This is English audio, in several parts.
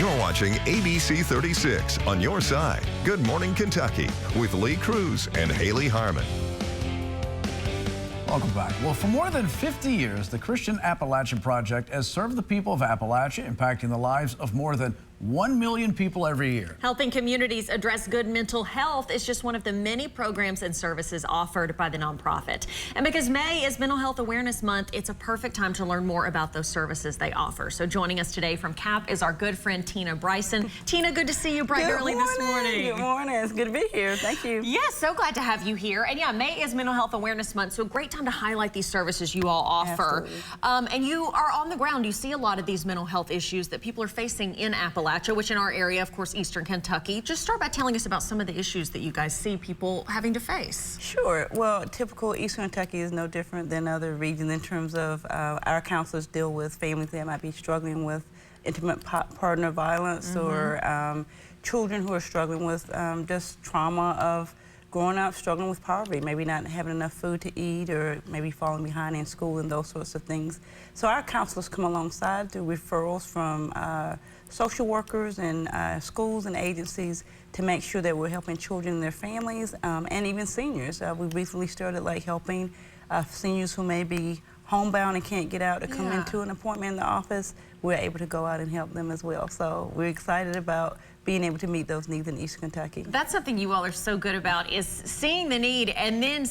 You're watching ABC 36 on your side. Good Morning Kentucky with Lee Cruz and Haley Harmon. Welcome back. Well, for more than 50 years, the Christan Appalachian Project has served the people of Appalachia, impacting the lives of more than 1 million people every year. Helping communities address good mental health is just one of the many programs and services offered by the nonprofit. And because May is Mental Health Awareness Month, it's a perfect time to learn more about those services they offer. So joining us today from CAP is our good friend Tina Bryson. Tina, good to see you bright and early this morning. Good morning. It's good to be here. Thank you. Yes, so glad to have you here. And yeah, May is Mental Health Awareness Month, so a great time to highlight these services you all offer. And you are on the ground. You see a lot of these mental health issues that people are facing in Appalachia, which in our area, of course, Eastern Kentucky. Just start by telling us about some of the issues that you guys see people having to face. Sure. Well, typical Eastern Kentucky is no different than other regions in terms of our counselors deal with families that might be struggling with intimate partner violence or children who are struggling with just trauma of growing up, struggling with poverty, maybe not having enough food to eat or maybe falling behind in school and those sorts of things. So our counselors come alongside through referrals from social workers and schools and agencies to make sure that we're helping children and their families and even seniors. We recently started helping seniors who may be homebound and can't get out to come into an appointment in the office. We're able to go out and help them as well. So we're excited about being able to meet those needs in Eastern Kentucky. That's something you all are so good about, is seeing the need and then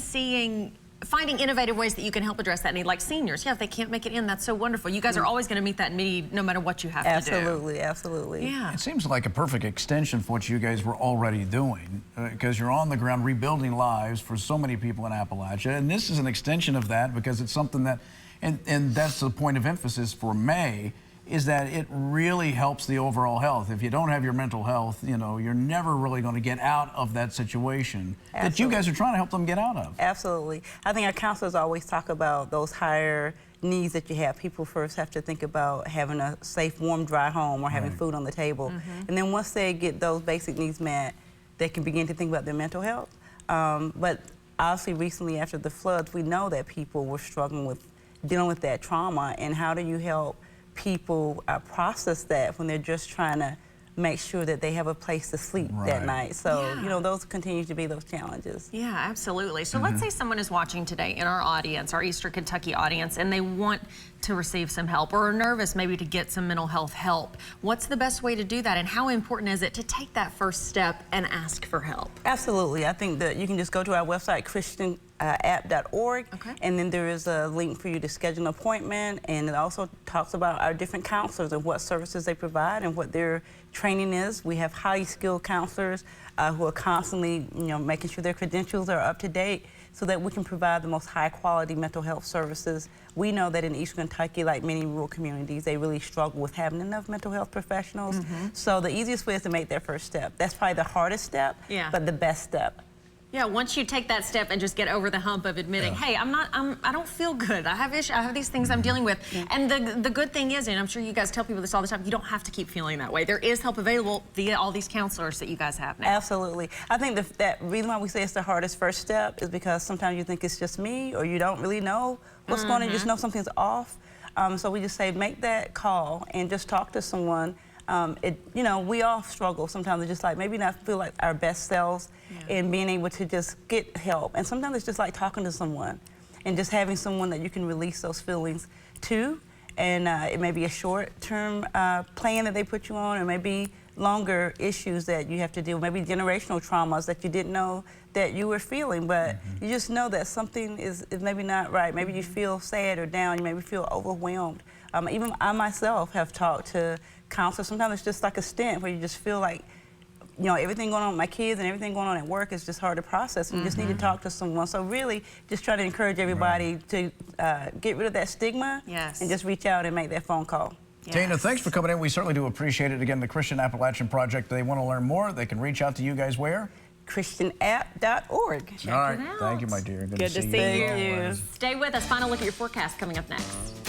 finding innovative ways that you can help address that need, like seniors. Yeah, if they can't make it in, that's so wonderful. You guys are always going to meet that need no matter what you have to do. Absolutely, absolutely. Yeah. It seems like a perfect extension for what you guys were already doing, because you're on the ground rebuilding lives for so many people in Appalachia, and this is an extension of that because it's something that, and that's the point of emphasis for May, is that it really helps the overall health. If you don't have your mental health, you know, you're never really going to get out of that situation that you guys are trying to help them get out of. Absolutely. I think our counselors always talk about those higher needs that you have. People first have to think about having a safe, warm, dry home or having food on the table. And then once they get those basic needs met, they can begin to think about their mental health. But obviously recently after the floods, we know that people were struggling with dealing with that trauma, and how do you help people process that when they're just trying to make sure that they have a place to sleep that night. So, you know, those continue to be those challenges. Yeah, absolutely. So let's say someone is watching today in our audience, our Eastern Kentucky audience, and they want to receive some help or are nervous maybe to get some mental health help. What's the best way to do that, and how important is it to take that first step and ask for help? Absolutely. I think that you can just go to our website, christanapp.org, and then there is a link for you to schedule an appointment, and it also talks about our different counselors and what services they provide and what their training is. We have highly skilled counselors who are constantly, you know, making sure their credentials are up to date so that we can provide the most high quality mental health services. We know that in Eastern Kentucky, like many rural communities, they really struggle with having enough mental health professionals. So the easiest way is to make that first step. That's probably the hardest step, but the best step. Yeah, once you take that step and just get over the hump of admitting, hey, I don't feel good. I have issues. I have these things I'm dealing with. And the good thing is, and I'm sure you guys tell people this all the time, you don't have to keep feeling that way. There is help available via all these counselors that you guys have now. Absolutely. I think that reason why we say it's the hardest first step is because sometimes you think it's just me, or you don't really know what's going on. You just know something's off. So we just say make that call and just talk to someone. You know, we all struggle sometimes. It's just like maybe not feel like our best selves and being able to just get help. And sometimes it's just like talking to someone and just having someone that you can release those feelings to. And it may be a short-term plan that they put you on, or maybe longer issues that you have to deal with, maybe generational traumas that you didn't know that you were feeling, but you just know that something is maybe not right. Maybe you feel sad or down, you maybe feel overwhelmed. Even I myself have talked to counselors. Sometimes it's just like a stint where you just feel like, you know, everything going on with my kids and everything going on at work is just hard to process. You just need to talk to someone. So really just try to encourage everybody to get rid of that stigma and just reach out and make that phone call. Tina, thanks for coming in. We certainly do appreciate it. Again, the Christan Appalachian Project, they want to learn more. They can reach out to you guys where? christanapp.org. All right. Thank you, my dear. Good to see you. Stay with us. Final look at your forecast coming up next.